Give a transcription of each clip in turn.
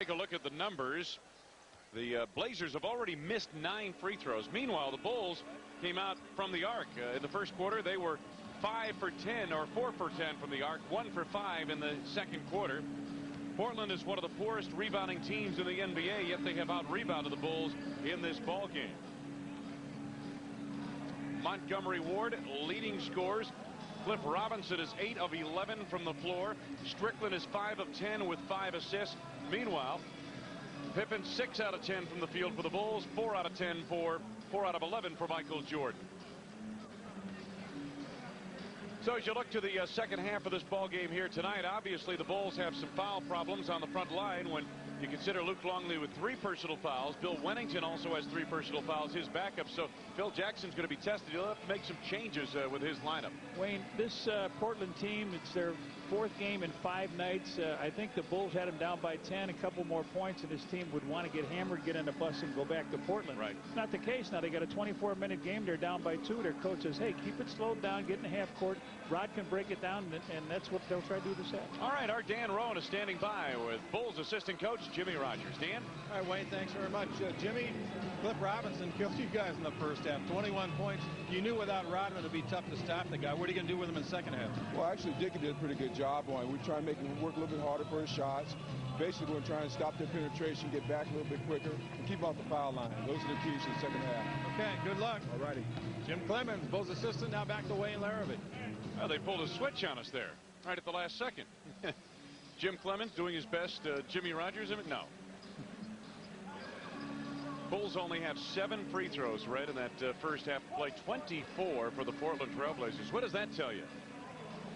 Take a look at the numbers. The Blazers have already missed 9 free throws. Meanwhile, the Bulls came out from the arc. In the first quarter, they were 5 for 10 or 4 for 10 from the arc, 1 for 5 in the second quarter. Portland is one of the poorest rebounding teams in the NBA, yet they have out-rebounded the Bulls in this ball game. Montgomery Ward leading scores. Cliff Robinson is 8 of 11 from the floor. Strickland is 5 of 10 with 5 assists. Meanwhile, Pippen 6 out of 10 from the field for the Bulls, 4 out of 10 for 4 out of 11 for Michael Jordan. So as you look to the second half of this ball game here tonight, obviously the Bulls have some foul problems on the front line when you consider Luke Longley with 3 personal fouls. Bill Wennington also has 3 personal fouls, his backup. So Phil Jackson's going to be tested. He'll have to make some changes with his lineup. Wayne, this Portland team, it's their 4th game in 5 nights. I think the Bulls had him down by 10, a couple more points, and his team would want to get hammered, get in the bus, and go back to Portland. Right. It's not the case now. They got a 24-minute game. They're down by 2. Their coach says, hey, keep it slowed down, get in the half court. Rod can break it down, and that's what they'll try to do this half. All right, our Dan Rowan is standing by with Bulls assistant coach Jimmy Rogers. Dan? All right, Wayne, thanks very much. Jimmy, Cliff Robinson killed you guys in the first half. 21 points. You knew without Rodman it would be tough to stop the guy. What are you going to do with him in the second half? Well, actually, Dickey did a pretty good job on it. We try to make him work a little bit harder for his shots. Basically, we're trying to stop their penetration, get back a little bit quicker, and keep off the foul line. Those are the keys to the second half. Okay, good luck. All righty. Jim Clemens, Bulls assistant, now back to Wayne Larrabee. Well, they pulled a switch on us there right at the last second. Jim Clemens doing his best. Jimmy Rogers, no. Bulls only have 7 free throws right in that first half of play. 24 for the Portland Trailblazers. What does that tell you?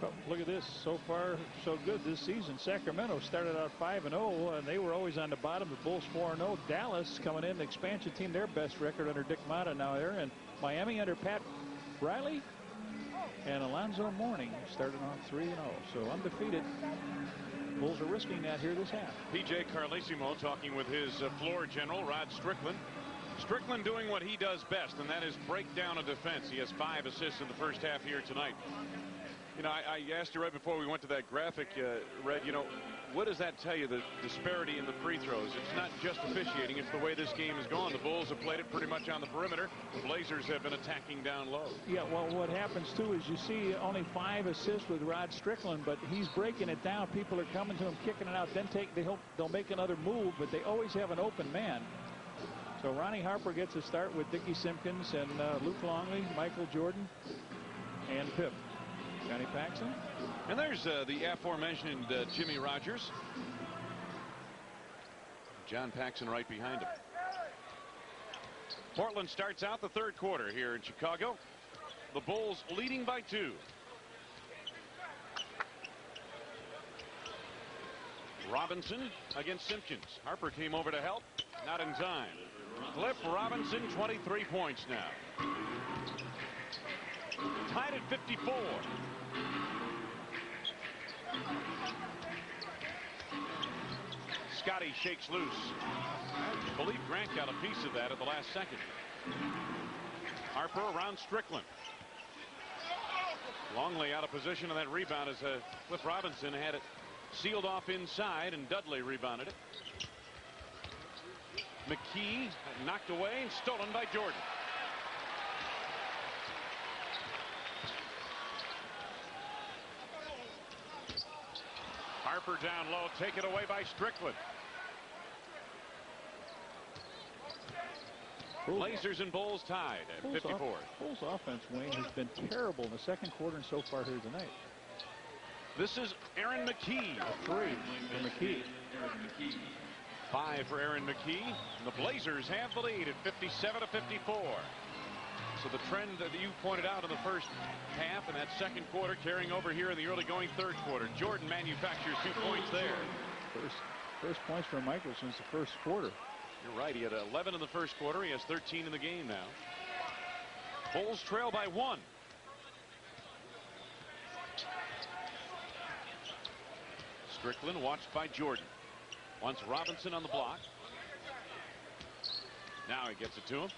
Well, look at this. So far, so good this season. Sacramento started out 5-0, and they were always on the bottom. The Bulls 4-0. Dallas coming in, the expansion team, their best record under Dick Motta now there. And Miami under Pat Riley and Alonzo Mourning started off 3-0. So undefeated. Bulls are risking that here this half. P.J. Carlesimo talking with his floor general, Rod Strickland. Strickland doing what he does best, and that is break down a defense. He has 5 assists in the first half here tonight. You know, I asked you right before we went to that graphic, Red, you know, what does that tell you, the disparity in the free throws? It's not just officiating, it's the way this game has gone. The Bulls have played it pretty much on the perimeter. The Blazers have been attacking down low. Yeah, well, what happens, too, is you see only 5 assists with Rod Strickland, but he's breaking it down. People are coming to him, kicking it out. Then they'll make another move, but they always have an open man. So Ronnie Harper gets a start with Dickie Simpkins and Luke Longley, Michael Jordan, and Pip. Johnny Paxson. And there's the aforementioned Jimmy Rogers. John Paxson right behind him. Portland starts out the third quarter here in Chicago. The Bulls leading by 2. Robinson against Simpkins. Harper came over to help. Not in time. Cliff Robinson, 23 points now. Tied at 54. Scotty shakes loose. I believe Grant got a piece of that at the last second. Harper around Strickland. Longley out of position on that rebound as Cliff Robinson had it sealed off inside, and Dudley rebounded it. McKee knocked away and stolen by Jordan. Harper down low, taken away by Strickland. Blazers and Bulls tied at 54. Bulls offense, Wayne, has been terrible in the second quarter and so far here tonight. This is Aaron McKee. A 3 for McKee. 5 for Aaron McKee. And the Blazers have the lead at 57-54. So the trend that you pointed out in the first half and that second quarter carrying over here in the early going third quarter. Jordan manufactures 2 points there. First points for Michael since the first quarter. You're right. He had 11 in the first quarter. He has 13 in the game now. Bulls trail by 1. Strickland watched by Jordan. Wants Robinson on the block. Now he gets it to him.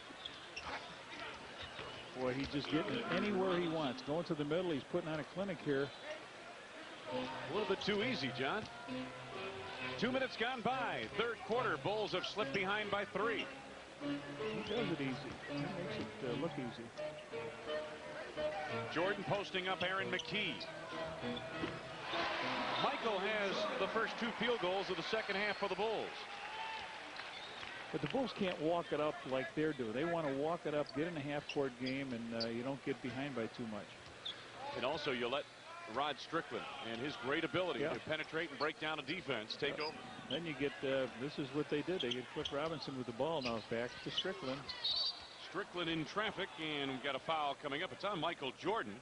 Boy, he's just getting it anywhere he wants. Going to the middle, he's putting on a clinic here. A little bit too easy, John. 2 minutes gone by. Third quarter. Bulls have slipped behind by 3. He does it easy. He makes it look easy. Jordan posting up Aaron McKee. Michael has the first 2 field goals of the second half for the Bulls. But the Bulls can't walk it up like they're doing. They want to walk it up, get in a half-court game, and you don't get behind by too much. And also, you let Rod Strickland and his great ability to penetrate and break down a defense take over. Then you get, this is what they did. They get Cliff Robinson with the ball. Now back to Strickland. Strickland in traffic, and we've got a foul coming up. It's on Michael Jordan.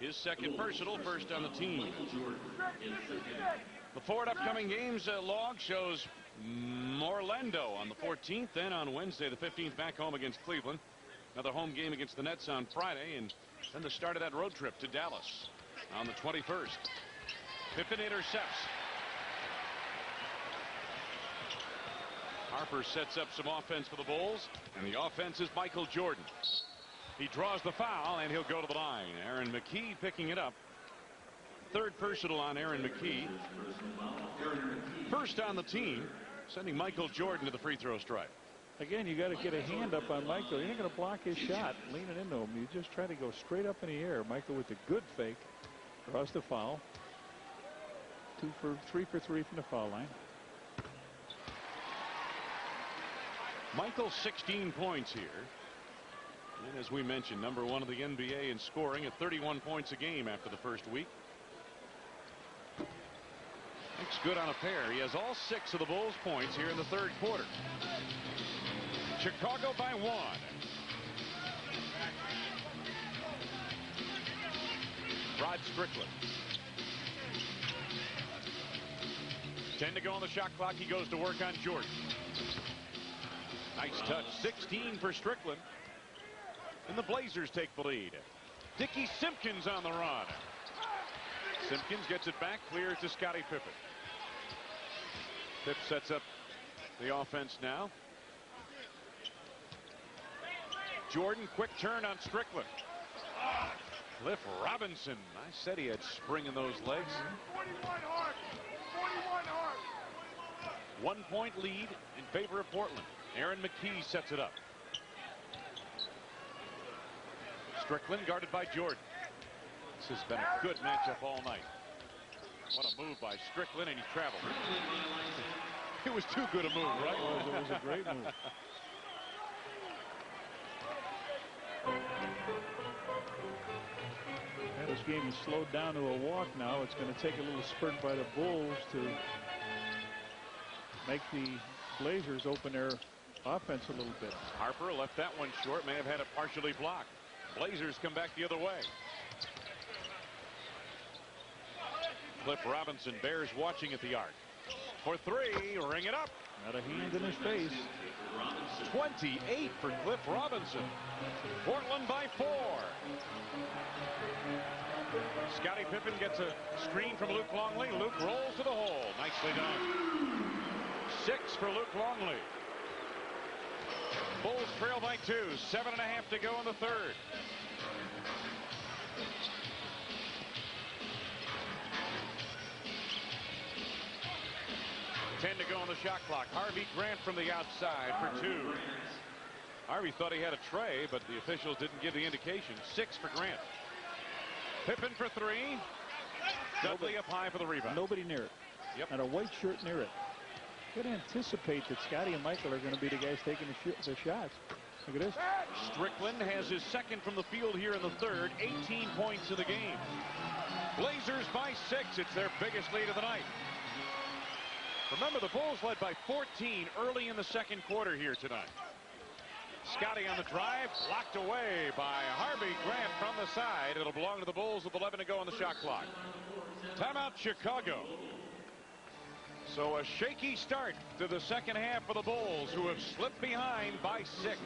His second personal, first on the team. The forward upcoming games log shows Orlando on the 14th, then on Wednesday the 15th back home against Cleveland. Another home game against the Nets on Friday, and then the start of that road trip to Dallas on the 21st. Pippen intercepts. Harper sets up some offense for the Bulls, and the offense is Michael Jordan. He draws the foul, and he'll go to the line. Aaron McKee picking it up. Third personal on Aaron McKee. First on the team, sending Michael Jordan to the free throw stripe. Again, you got to get a hand up on Michael. You're not going to block his shot, leaning into him. You just try to go straight up in the air. Michael with the good fake draws the foul. 3 for 3 from the foul line. Michael 16 points here. And as we mentioned, number 1 of the NBA in scoring at 31 points a game after the first week. Looks good on a pair. He has all 6 of the Bulls' points here in the third quarter. Chicago by 1. Rod Strickland. 10 to go on the shot clock. He goes to work on Jordan. Nice touch. 16 for Strickland. And the Blazers take the lead. Dickie Simpkins on the run. Simpkins gets it back, clears to Scottie Pippen. Pip sets up the offense now. Jordan, quick turn on Strickland. Cliff Robinson. I said he had spring in those legs. 1 point lead in favor of Portland. Aaron McKee sets it up. Strickland guarded by Jordan. This has been a good matchup all night. What a move by Strickland, and he traveled. It was too good a move, right? It was a great move. This game is slowed down to a walk now. It's going to take a little spurt by the Bulls to make the Blazers open their offense a little bit. Harper left that one short, may have had it partially blocked. Blazers come back the other way. Cliff Robinson, Bears watching at the arc. For 3, ring it up. Not a hand in his face. 28 for Cliff Robinson. Portland by 4. Scottie Pippen gets a screen from Luke Longley. Luke rolls to the hole. Nicely done. 6 for Luke Longley. Bulls trail by 2. 7.5 to go in the third. $10 to go on the shot clock. Harvey Grant from the outside for 2. Harvey thought he had a tray, but the officials didn't give the indication. 6 for Grant. Pippen for 3. Dudley up high for the rebound. Nobody near it. Yep. And a white shirt near it. You got to anticipate that Scottie and Michael are going to be the guys taking the shots. Look at this. Strickland has his second from the field here in the third. 18 points in the game. Blazers by 6. It's their biggest lead of the night. Remember, the Bulls led by 14 early in the second quarter here tonight. Scottie on the drive, blocked away by Harvey Grant from the side. It'll belong to the Bulls with 11 to go on the shot clock. Timeout, Chicago. So a shaky start to the second half for the Bulls, who have slipped behind by 6.